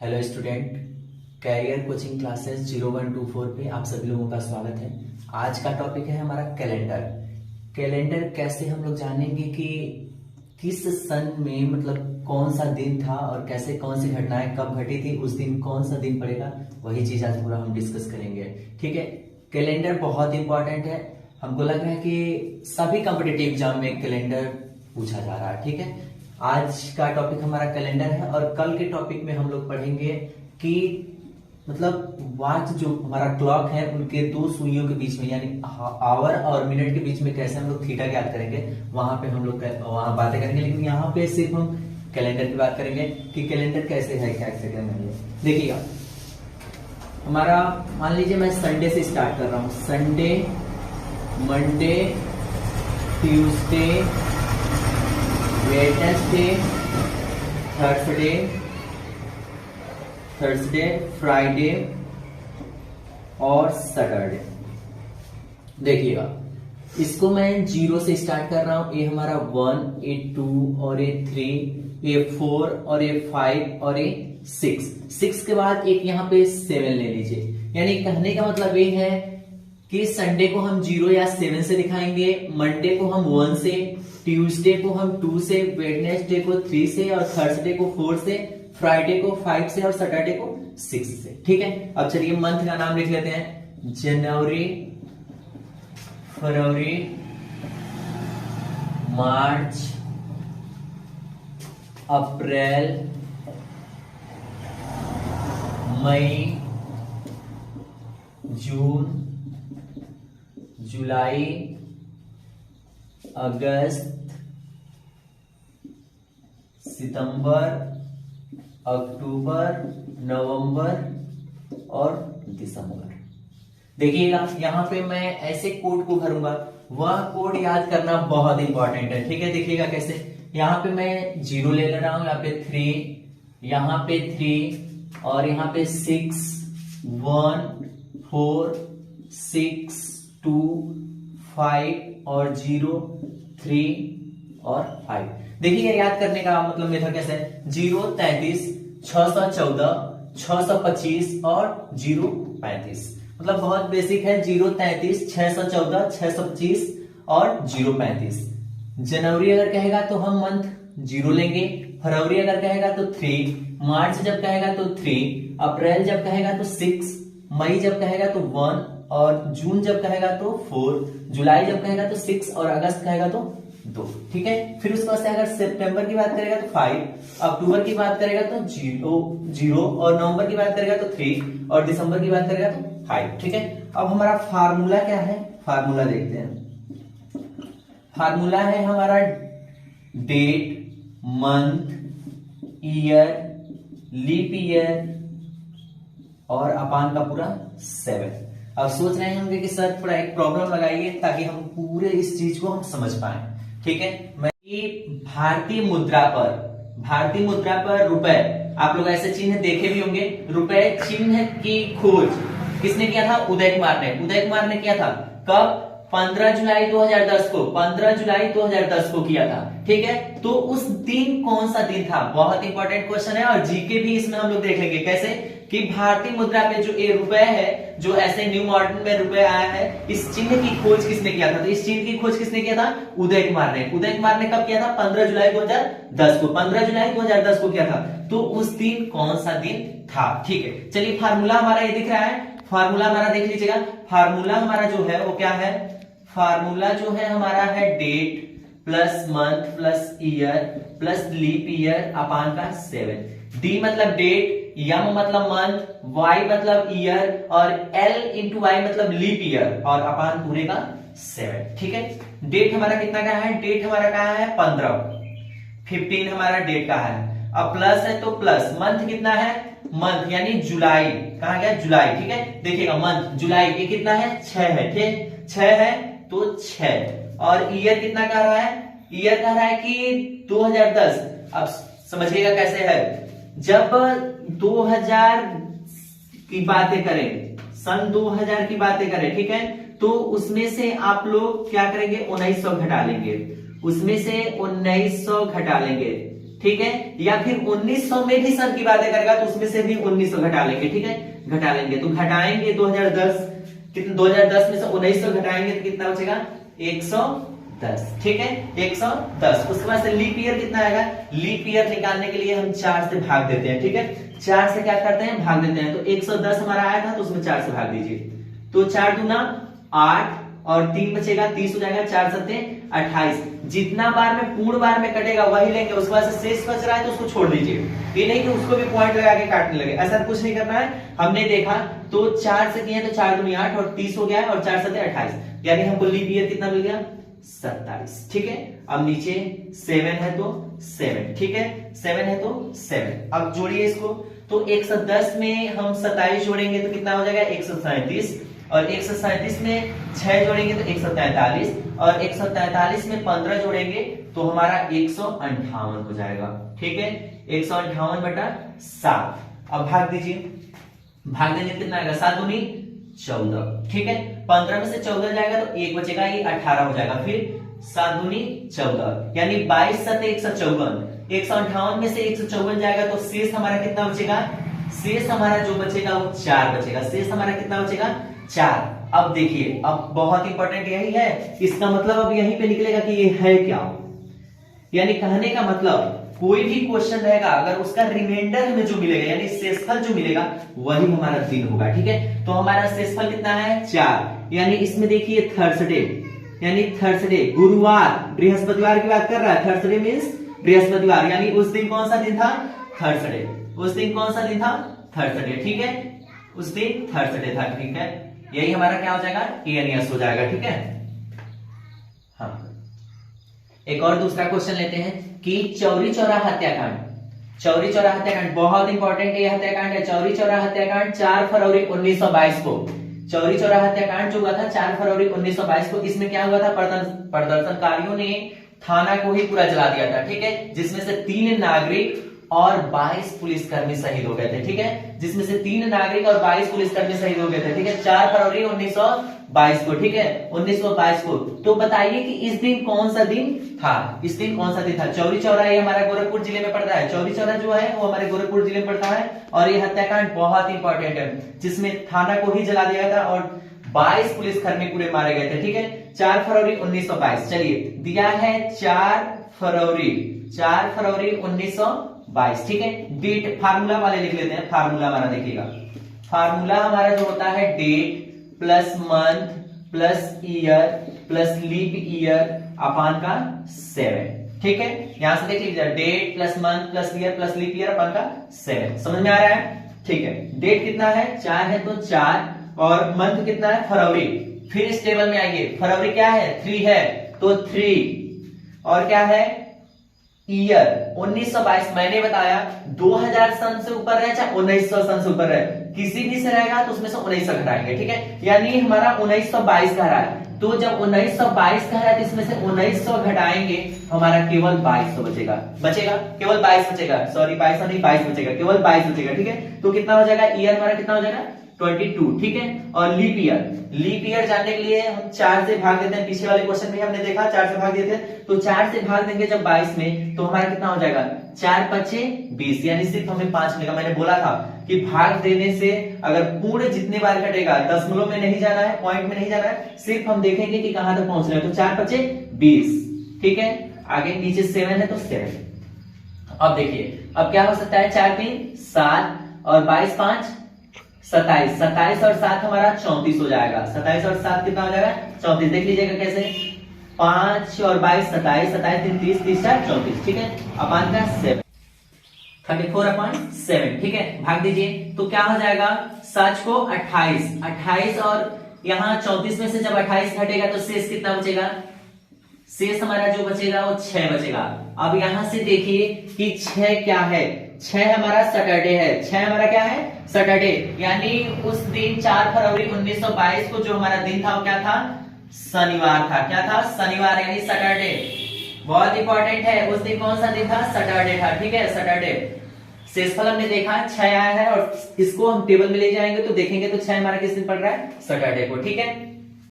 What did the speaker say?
Hello student, career coaching classes 0124 पे आप सभी लोगों का स्वागत है। आज का टॉपिक है हमारा कैलेंडर। कैलेंडर कैसे हम लोग जानेंगे कि किस सन में मतलब कौन सा दिन था और कैसे कौन सी घटनाएं कब घटी थी, उस दिन कौन सा दिन पड़ेगा, वही चीज आज पूरा हम डिस्कस करेंगे। ठीक है, कैलेंडर बहुत इंपॉर्टेंट है। हमको लग रहा है कि सभी कॉम्पिटिटिव एग्जाम में कैलेंडर पूछा जा रहा है। ठीक है, आज का टॉपिक हमारा कैलेंडर है और कल के टॉपिक में हम लोग पढ़ेंगे कि मतलब वॉच जो हमारा क्लॉक है उनके दो सुइयों के बीच में यानी आवर और मिनट के बीच में कैसे हम लोग थीटा ज्ञात करेंगे, वहां पे हम लोग वहां बातें करेंगे। लेकिन यहाँ पे सिर्फ हम कैलेंडर की बात करेंगे कि कैलेंडर कैसे है, क्या करेंगे। देखिएगा, हमारा मान लीजिए मैं संडे से स्टार्ट कर रहा हूं। Sunday, Monday, Tuesday, Wednesday, Thursday, Friday और सैटरडे। देखिएगा, इसको मैं 0 से स्टार्ट कर रहा हूं। ये हमारा 1, ये 2 और ये 3, ये 4 और ये 5 और ये 6 के बाद एक यहाँ पे 7 ले लीजिए। यानी कहने का मतलब ये है कि संडे को हम 0 या 7 से दिखाएंगे, मंडे को हम 1 से, ट्यूसडे को हम 2 से, वेडनेसडे को 3 से और थर्सडे को 4 से, फ्राइडे को 5 से और सैटरडे को 6 से। ठीक है, अब चलिए मंथ का नाम लिख लेते हैं। जनवरी, फरवरी, मार्च, अप्रैल, मई, जून, जुलाई, अगस्त, सितंबर, अक्टूबर, नवंबर और दिसंबर। देखिएगा, यहां पे मैं ऐसे कोड को भरूंगा, वह कोड याद करना बहुत इंपॉर्टेंट है। ठीक है, देखिएगा कैसे। यहां पे मैं 0 ले रहा हूं, यहाँ पे 3, यहाँ पे 3 और यहाँ पे 6, 1, 4, 6, 2, 5 और 0, 3 और 5। देखिए याद करने का मतलब मेथड कैसे है। 0 33, 614, 625 और 0 35। मतलब बहुत बेसिक है। 0 33, 614, 625 और 0 35। जनवरी अगर कहेगा तो हम मंथ 0 लेंगे, फरवरी अगर कहेगा तो 3, मार्च जब कहेगा तो 3, अप्रैल जब कहेगा तो 6, मई जब कहेगा तो 1 और जून जब कहेगा तो 4, जुलाई जब कहेगा तो 6 और अगस्त कहेगा तो 2। ठीक है, फिर उसके बाद से अगर सितंबर की बात करेगा तो 5, अक्टूबर की बात करेगा तो 0 और नवंबर की बात करेगा तो 3 और दिसंबर की बात करेगा तो 5। ठीक है, अब हमारा फार्मूला क्या है, फार्मूला देखते हैं। फार्मूला है हमारा date, month, year, leap year और अपान का पूरा 7। अब सोच रहे होंगे कि सर थोड़ा एक प्रॉब्लम लगाइए ताकि हम पूरे इस चीज को हम समझ पाए। ठीक है, मैं भारतीय मुद्रा पर रुपए, आप लोग ऐसे चिन्ह देखे भी होंगे। रुपए चिन्ह की खोज किसने किया था? उदय कुमार ने किया था। कब? 15 जुलाई 2010 को, 15 जुलाई 2010 को किया था। ठीक है, तो उस दिन कौन सा दिन था? बहुत इंपॉर्टेंट क्वेश्चन है और जीके भी इसमें हम लोग देख लेंगे। कैसे कि भारतीय मुद्रा पे जो ये रुपए है, जो ऐसे न्यू मॉडर्न में रुपए आया है, इस चिन्ह की खोज किसने किया था? तो इस चिन्ह की खोज किसने किया था? उदय कुमार ने कब किया था? 15 जुलाई 2010 को, 15 जुलाई 2010 को किया था। तो उस दिन कौन सा दिन था? ठीक है, चलिए फार्मूला हमारा ये दिख रहा है। फार्मूला हमारा देख लीजिएगा। फार्मूला हमारा जो है वो क्या है? फार्मूला जो है हमारा है date plus month plus year plus leap year upon का 7। डी मतलब डेट, यम मतलब मंथ, वाई मतलब ईयर और एल इंटू वाई मतलब लीप ईयर और अपान पूरे का 7। ठीक है, डेट हमारा कितना का है? डेट हमारा का है 15, 15 हमारा डेट का है। अब प्लस है तो प्लस, मंथ कितना है? मंथ यानी जुलाई, कहा गया? जुलाई। ठीक है, देखिएगा मंथ जुलाई ये कितना है? 6 है। ठीक, 6 है तो 6 और ईयर कितना कह रहा है? ईयर कह रहा है कि 2010। अब समझिएगा कैसे है। जब 2000 की बातें करें, सन 2000 की बातें करें, ठीक है, तो उसमें से आप लोग क्या करेंगे? 1900 घटा लेंगे, उसमें से 1900 घटा लेंगे ठीक है, या फिर 1900 में भी सन की बातें करेगा तो उसमें से भी 1900 घटा लेंगे, ठीक है, घटा लेंगे। तो घटाएंगे 2010, कितने 2010 में से 1900 घटाएंगे तो कितना बचेगा 110, ठीक है, 110। उसके बाद से लीप ईयर कितना आएगा, लीप ईयर निकालने के लिए हम 4 से भाग देते हैं, ठीक है, 4 से क्या करते हैं भाग देते हैं। तो 110 हमारा आया था तो उसमें 4 से भाग दीजिए, तो 4 दूना 8 और 3 बचेगा, 30 हो जाएगा, 4 सत्ते 28। जितना बार में पूर्ण बार में कटेगा वही लेंगे, उसके बाद से शेष बच रहा है तो उसको छोड़ दीजिए। ये नहीं कि उसको भी पॉइंट लगा के काटने लगे, ऐसा कुछ नहीं करना है। हमने देखा तो 4 से किए तो 4 दूनी 8 और 30 हो गया है और 4 सत्ते 28, यानी हमको लीप ईयर कितना मिल गया 27, ठीक है। अब नीचे 7 है तो 7, ठीक है, 7 है तो 7। अब जोड़िए इसको, तो 110 में हम 27 जोड़ेंगे तो कितना हो जाएगा 137, और 137 में 6 जोड़ेंगे तो 143, और 143 में 15 जोड़ेंगे तो हमारा 158 हो जाएगा, ठीक है, 158 बटा 7। अब भाग दीजिए, भाग देंगे कितना आएगा 7 दूनी 14, ठीक है, 15 में से 14 जाएगा तो 1 बचेगा, ये 18 हो जाएगा, फिर 7 दूनी 14 यानी 22 सत्ते 154, 158 में से 154 जाएगा तो शेष हमारा कितना बचेगा, शेष हमारा जो बचेगा वो 4 बचेगा, शेष हमारा कितना बचेगा 4। अब देखिए, अब बहुत इंपॉर्टेंट यही है, इसका मतलब अब यहीं पे निकलेगा कि ये है क्या, यानी कहने का मतलब कोई भी क्वेश्चन रहेगा अगर उसका रिमाइंडर हमें जो मिलेगा यानी शेषफल जो मिलेगा वही हमारा दिन होगा, ठीक है। तो हमारा शेषफल कितना है 4, यानी इसमें देखिए थर्सडे, यानी थर्सडे गुरुवार, बृहस्पतिवार की बात कर रहा है, थर्सडे मींस बृहस्पतिवार, यानी उस दिन कौन सा दिन था थर्सडे, उस दिन कौन सा दिन था थर्सडे, ठीक है, उस दिन थर्सडे था, ठीक है, यही हमारा क्या हो जाएगा एएनएस हो जाएगा, ठीक है। हाँ, एक और दूसरा क्वेश्चन लेते हैं कि चौरी चौरा हत्याकांड, चौरी चौरा हत्याकांड बहुत इंपॉर्टेंट है, ये हत्याकांड है चौरी चौरा हत्याकांड 4 फरवरी 1922 को, चौरी चौरा हत्याकांड जो हुआ था 4 फरवरी 1922 को। इसमें क्या हुआ था, प्रदर्शनकारियों ने थाना को ही पूरा जला दिया था, ठीक है, जिसमें से 3 नागरिक और 22 पुलिसकर्मी शहीद हो गए थे, ठीक है, जिसमें से 3 नागरिक और 22 पुलिसकर्मी शहीद हो गए थे, ठीक है, 4 फरवरी 1922 को, ठीक है, 1922 को। तो बताइए कि इस दिन कौन सा दिन था, इस दिन कौन सा दिन था। चौरी चौरा ये हमारा गोरखपुर जिले में पड़ता है, चौरी चौरा जो है वो हमारे गोरखपुर जिले में पड़ता है, और ये हत्याकांड बहुत इंपॉर्टेंट है जिसमें थाना को ही जला दिया था और 22 पुलिसकर्मी पूरे मारे गए थे, ठीक है, 4 फरवरी 1922। चलिए दिया है 4 फरवरी 1922, ठीक है। डेट फार्मूला वाले लिख लेते हैं, फार्मूला हमारा देखिएगा, फार्मूला हमारा जो होता है date plus month plus year plus leap year upon का 7, ठीक है, यहां से देख लीजिए date plus month plus year plus leap year upon का 7, समझ में आ रहा है, ठीक है। डेट कितना है 4 है तो 4, और मंथ कितना है फरवरी, फिर इस टेबल में आइए, फरवरी क्या है 3 है तो 3, और क्या है ईयर 1922, मैंने बताया 2000 सन से ऊपर है चाहे 1900 सन से ऊपर है, किसी भी से रहेगा तो उसमें से 1900 घटाएंगे, ठीक है, यानी हमारा 1922 का रहा है, तो जब 1922 का है तो इसमें से 1900 घटाएंगे हमारा केवल 2200 बचेगा, केवल 22 बचेगा, सॉरी 22 नहीं 22 बचेगा, केवल 22 बचेगा, ठीक है। तो कितना हो जाएगा ईयर हमारा कितना हो जाएगा 22, ठीक है। और लीप ईयर जानने के लिए हम 4 से भाग देते हैं, पीछे वाले क्वेश्चन में हमने देखा 4 से भाग देते हैं, तो 4 से भाग देंगे जब 22 में तो हमारा कितना हो जाएगा 4 पचे 20, यानी सिर्फ हमें 5 मिलेगा। मैंने बोला था कि भाग देने से अगर पूर्ण जितने बार कटेगा, दशमलव में नहीं जाना है, पॉइंट में नहीं जाना है, सिर्फ हम देखेंगे कि कहां तक पहुंच रहे हैं, तो 4 पचे 20, ठीक है। आगे नीचे 7 है तो 7। अब देखिए अब क्या हो सकता है 4 3 7 और 22 5 27, 27 और 7 हमारा 34 हो जाएगा, 27 और 7 कितना हो जाएगा 34, देख लीजिएगा कैसे 5 और 22 27, 27 3 30, 30 4 34, ठीक है, अपान का 7 34/7, ठीक है, भाग दीजिए तो क्या हो जाएगा 7 को 28 और यहाँ 34 में से जब 28 घटेगा तो शेष कितना बचेगा, शेष हमारा जो बचेगा वो 6 बचेगा। अब यहां से देखिए कि 6 क्या है, 6 हमारा सैटरडे है, 6 हमारा क्या है सैटरडे, यानी उस दिन 4 फरवरी 1922 को जो हमारा दिन था वो क्या था शनिवार था, क्या था शनिवार यानी सैटरडे, बहुत इंपॉर्टेंट है, उस दिन कौन सा दिन था सैटरडे था, ठीक है सैटरडे। शेषफल हमने देखा 6 आया है और इसको हम टेबल में ले जाएंगे तो देखेंगे तो 6 हमारा किस दिन पड़ रहा है सैटरडे को, ठीक है।